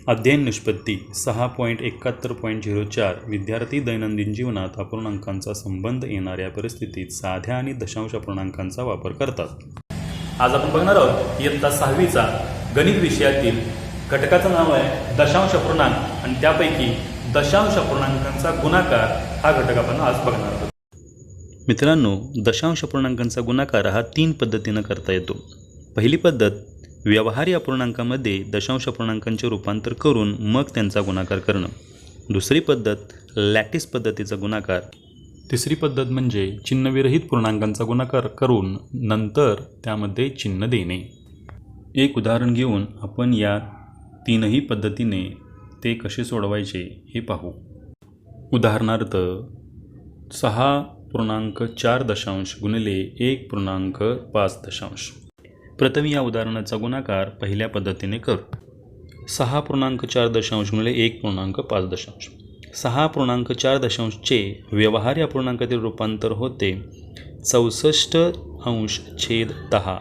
अध्ययन निष्पत्ती 6.71.04 विद्यार्थी दैनंदिन जीवनात अपूर्णांकांचा संबंध येणाऱ्या परिस्थितीत साध्या आणि दशांश अपूर्णांकांचा वापर करतात। आज आपण बघणार आहोत इयत्ता 6वीचा गणित विषयातील घटकाचं नाव आहे दशांश अपूर्णांक आणि त्यापैकी दशांश अपूर्णांकांचा गुणाकार हा घटक आपण आज बघणार आहोत। मित्रांनो, दशांश अपूर्णांकांचा गुणाकार हा 3 पद्धतीने करता येतो। पहिली पद्धत व्यवहारी अपूर्णांकामध्ये दशांश अपूर्णांकांचे रूपांतर करून मग त्यांचा गुणाकार करणं। दुसरी पद्धत लॅटिस पद्धतीचा गुणाकार। तिसरी पद्धत म्हणजे चिन्हविरहित पूर्णांकांचा गुणाकार करून नंतर त्यामध्ये चिन्ह देणे। एक उदाहरण घेऊन आपण या तीनही पद्धतीने ते कसे सोडवायचे हे पाहू। उदाहरणार्थ 6.4 गुणिले 1.5। प्रथम या उदाहरणाचा गुणाकार पहिल्या पद्धतीने करू। 6.4 गुणिले 1.5। 6.4 चे व्यवहारी अपूर्णांकातील रूपांतर होते 64°/10।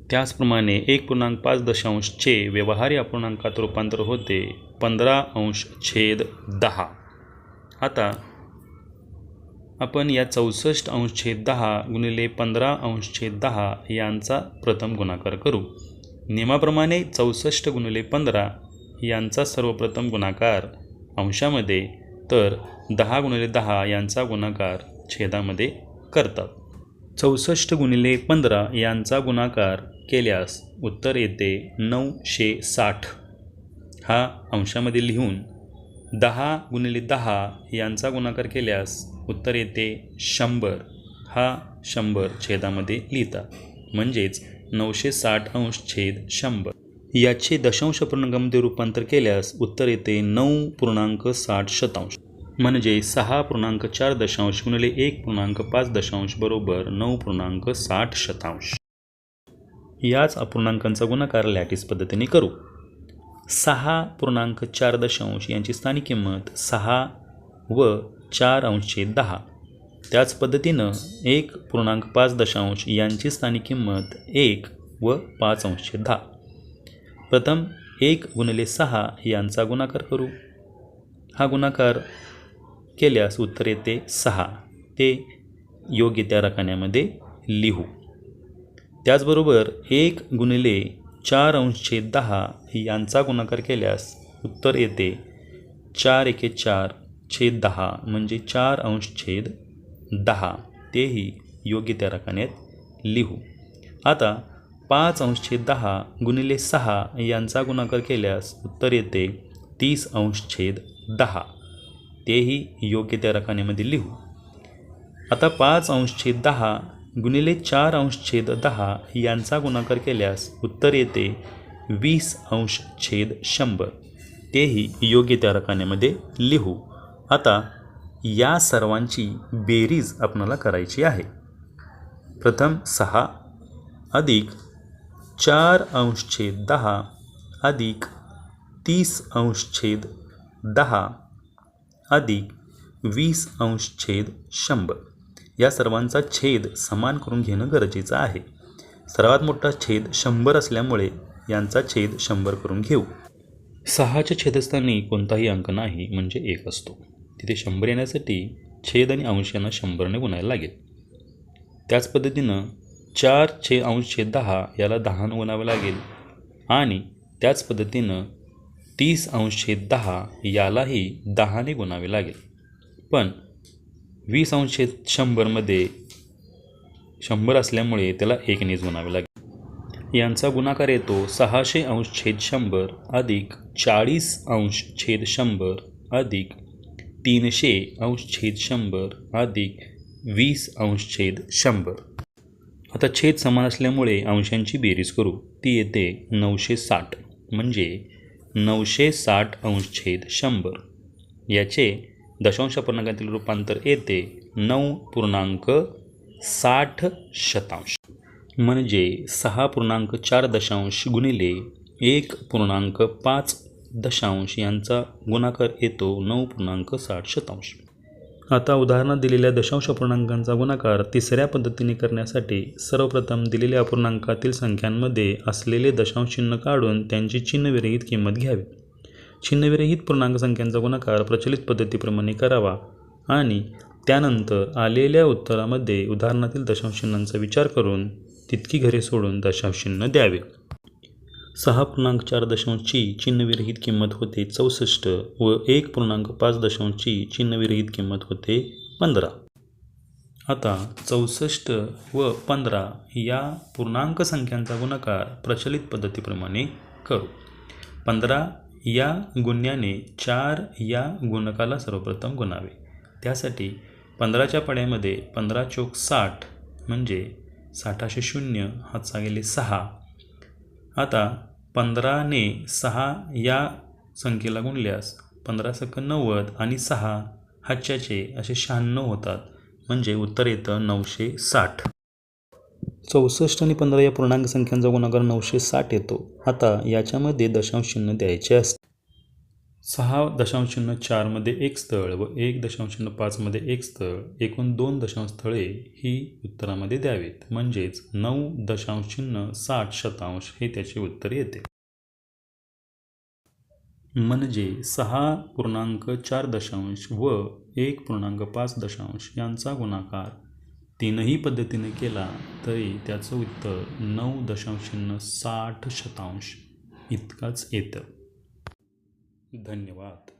त्याचप्रमाणे 1.5 चे व्यवहारी अपूर्णांकात रूपांतर होते 15°/10। आता आपण या 64°/10 गुणिले 15°/10 यांचा प्रथम गुणाकार करू। नियमाप्रमाणे 64 गुणिले 15 यांचा सर्वप्रथम गुणाकार अंशामध्ये तर 10 गुणिले 10 यांचा गुणाकार छेदामध्ये करतात। 64 गुणिले 15 यांचा गुणाकार केल्यास उत्तर येते 960। हा अंशामध्ये लिहून 10 गुणिले 10 यांचा गुणाकार केल्यास उत्तर येते 100। हा 100 छेदामध्ये लिहितात म्हणजेच 960°/100। याचे दशांश अपूर्णांकामध्ये रूपांतर केल्यास उत्तर येते 9.60 म्हणजे 6.4 गुणिले 1.5 बरोबर 9.60। याच अपूर्णांकांचा गुणाकार लॅटिस पद्धतीने करू। 6.4 यांची स्थानिक किंमत 6 व 4/10। त्याच पद्धतीनं 1.5 यांची स्थानिक किंमत 1 व 5/10। प्रथम 1 गुणिले 6 यांचा गुणाकार करू। हा गुणाकार केल्यास उत्तर येते 6। ते योग्य त्या रकान्यामध्ये लिहू। त्याचबरोबर 1 गुणिले 4/10 यांचा गुणाकार केल्यास उत्तर येते 4×1=4 म्हणजे 4/10। तेही योग्य त्या रकान्यात लिहू। आता 5/10 गुणिले 6 यांचा गुणाकार केल्यास उत्तर येते 30/10। तेही योग्य त्या रकान्यामध्ये लिहू। आता 5/10 गुणिले 4/10 यांचा गुणाकार केल्यास उत्तर येते 20/100। तेही योग्य त्या रकान्यामध्ये लिहू। आता या सर्वांची बेरीज आपल्याला करायची आहे। प्रथम 6 अधिक 4/10 अधिक 30/10 अधिक 20/100 या सर्वांचा छेद समान करून घेणं गरजेचं आहे। सर्वात मोठा छेद 100 असल्यामुळे यांचा छेद 100 करून घेऊ। 6च्या छेदस्थानी कोणताही अंक नाही म्हणजे 1 असतो। तिथे 100 येण्यासाठी छेद आणि अंश यांना 100ने गुणायला लागेल। त्याच पद्धतीनं 4/10 याला 10ने गुणावे लागेल आणि त्याच पद्धतीनं 30/10 यालाही 10ने गुणावे लागेल। पण 20/100 मध्ये 100 असल्यामुळे त्याला 1नेच गुणावे लागेल। यांचा गुणाकार येतो 600°/100 अधिक 40°/100 अधिक 300°/100 अधिक 20°/100। आता छेद समान असल्यामुळे अंशांची बेरीज करू। ती येते 960 म्हणजे 960°/100। याचे दशांश अपूर्णांकातील रूपांतर येते 9.60 म्हणजे 6.4 गुणिले 1.5 यांचा गुणाकार येतो 9.60। आता उदाहरणात दिलेल्या दशांश अपूर्णांकांचा गुणाकार तिसऱ्या पद्धतीने करण्यासाठी सर्वप्रथम दिलेल्या अपूर्णांकातील संख्यांमध्ये असलेले दशांश चिन्ह काढून त्यांची चिन्हविरहित किंमत घ्यावी। चिन्हविरहित पूर्णांक संख्यांचा गुणाकार प्रचलित पद्धतीप्रमाणे करावा आणि त्यानंतर आलेल्या उत्तरामध्ये उदाहरणातील दशांश चिन्हांचा विचार करून तितकी घरे सोडून दशांश चिन्ह द्यावे. 6.4 चिन्हविरहित किंमत होते 64 व 1.5 चिन्हविरहित किंमत होते 15. आता 64 व 15 या पूर्णांक संख्यांचा गुणाकार प्रचलित पद्धतीप्रमाणे करू. 15 या गुण्याने 4 या गुणकाला सर्वप्रथम गुणावे. त्यासाठी 15च्या पाड्यामध्ये 15 चोक 60 म्हणजे 60 0 हातचा गेले 6. आता 15ने 6 या संख्येला गुणल्यास 15 सक 90 आणि 6 हातच्याचे असे 96 होतात, म्हणजे उत्तर येतं 960. 64 आणि 15 या पूर्णांक संख्यांचा गुणाकार 960 येतो. आता याच्यामध्ये दशांश चिन्ह द्यायचे असते. 6.4 मध्ये एक स्थळ व 1.5 मध्ये एक स्थळ, एकूण 2 दशांश स्थळे ही उत्तरामध्ये द्यावीत. म्हणजेच 9.60 हे त्याचे उत्तर येते. म्हणजे 6.4 व 1.5 यांचा गुणाकार तीनही पद्धतीने केला तरी त्याचं उत्तर 9.60 इतकाच येतं. धन्यवाद.